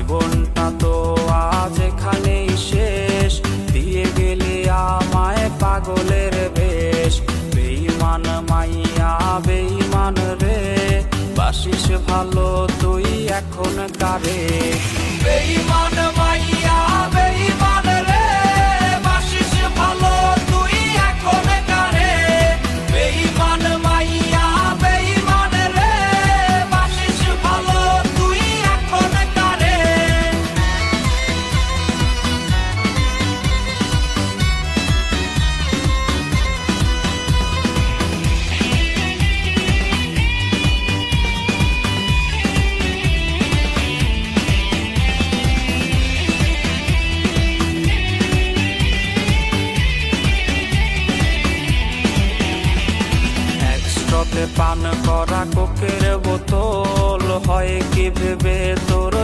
জীবনটা তো আজ এখানেই শেষ, দিয়ে গেলি আমায় পাগলের বেশ। বেঈমান মাইয়া বেঈমান রে, বাসিস ভালো তুই এখন কারে। বেঈমান মাইয়া বেঈমান রে, বাসিস ভালো তুই এখন কারে। বেঈমান মাইয়া বেঈমান রে, বাসিস ভালো তুই এখন কারে। পান করা কোকের বোতল হয় কি ভেবে তোর